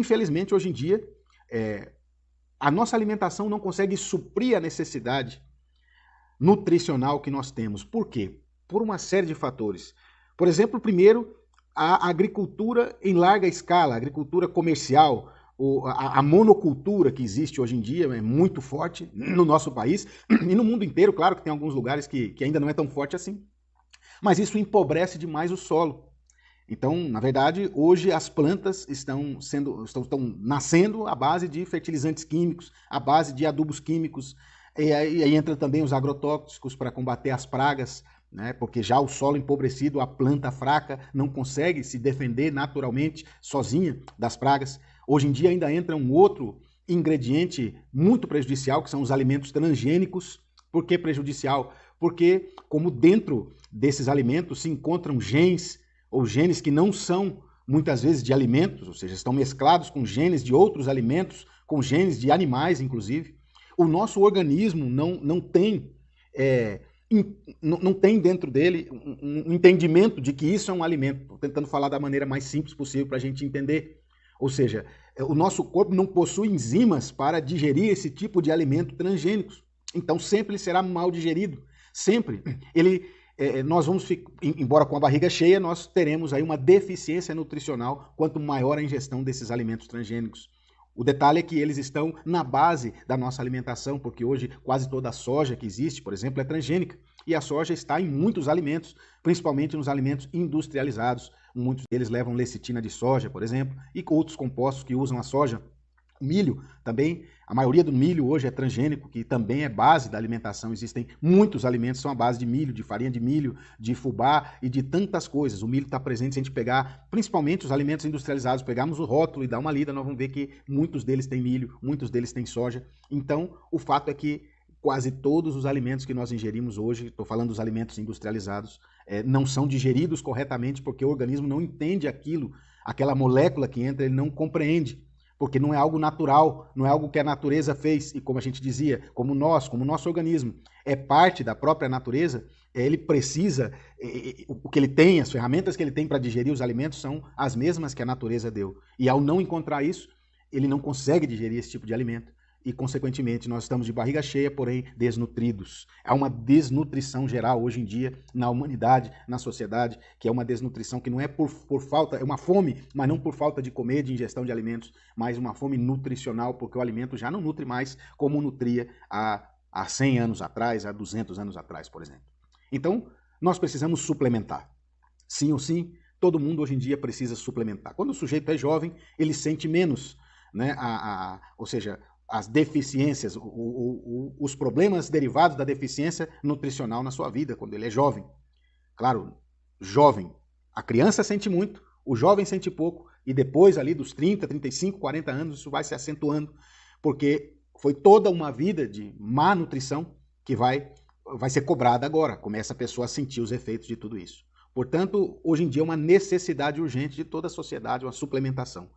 Infelizmente, hoje em dia, a nossa alimentação não consegue suprir a necessidade nutricional que nós temos. Por quê? Por uma série de fatores. Por exemplo, primeiro, a agricultura em larga escala, a agricultura comercial, a monocultura que existe hoje em dia é muito forte no nosso país e no mundo inteiro. Claro que tem alguns lugares que ainda não é tão forte assim, mas isso empobrece demais o solo. Então, na verdade, hoje as plantas estão nascendo à base de fertilizantes químicos, à base de adubos químicos, e aí entra também os agrotóxicos para combater as pragas, né? Porque já o solo empobrecido, a planta fraca, não consegue se defender naturalmente, sozinha, das pragas. Hoje em dia ainda entra um outro ingrediente muito prejudicial, que são os alimentos transgênicos. Por que prejudicial? Porque, como dentro desses alimentos se encontram genes, ou genes que não são, muitas vezes, de alimentos, ou seja, estão mesclados com genes de outros alimentos, com genes de animais, inclusive, o nosso organismo não tem dentro dele um entendimento de que isso é um alimento. Estou tentando falar da maneira mais simples possível para a gente entender. Ou seja, o nosso corpo não possui enzimas para digerir esse tipo de alimento transgênicos. Então sempre ele será mal digerido. Sempre. Nós vamos, embora com a barriga cheia, nós teremos aí uma deficiência nutricional quanto maior a ingestão desses alimentos transgênicos. O detalhe é que eles estão na base da nossa alimentação, porque hoje quase toda a soja que existe, por exemplo, é transgênica. E a soja está em muitos alimentos, principalmente nos alimentos industrializados. Muitos deles levam lecitina de soja, por exemplo, e outros compostos que usam a soja. O milho também, a maioria do milho hoje é transgênico, que também é base da alimentação. Existem muitos alimentos que são a base de milho, de farinha de milho, de fubá e de tantas coisas. O milho está presente, se a gente pegar, principalmente os alimentos industrializados, pegarmos o rótulo e dar uma lida, nós vamos ver que muitos deles têm milho, muitos deles têm soja. Então, o fato é que quase todos os alimentos que nós ingerimos hoje, estou falando dos alimentos industrializados, não são digeridos corretamente porque o organismo não entende aquilo, aquela molécula que entra, ele não compreende. Porque não é algo natural, não é algo que a natureza fez. E como a gente dizia, como o nosso organismo é parte da própria natureza, ele precisa, o que ele tem, as ferramentas que ele tem para digerir os alimentos são as mesmas que a natureza deu. E ao não encontrar isso, ele não consegue digerir esse tipo de alimento. E, consequentemente, nós estamos de barriga cheia, porém desnutridos. Há uma desnutrição geral hoje em dia na humanidade, na sociedade, que é uma desnutrição que não é por falta, é uma fome, mas não por falta de comer, de ingestão de alimentos, mas uma fome nutricional, porque o alimento já não nutre mais como nutria há 100 anos atrás, há 200 anos atrás, por exemplo. Então, nós precisamos suplementar. Sim ou sim, todo mundo hoje em dia precisa suplementar. Quando o sujeito é jovem, ele sente menos, né? Ou seja, as deficiências, os problemas derivados da deficiência nutricional na sua vida, quando ele é jovem. Claro, jovem. A criança sente muito, o jovem sente pouco, e depois ali dos 30, 35, 40 anos, isso vai se acentuando, porque foi toda uma vida de má nutrição que vai ser cobrada agora. Começa a pessoa a sentir os efeitos de tudo isso. Portanto, hoje em dia é uma necessidade urgente de toda a sociedade, uma suplementação.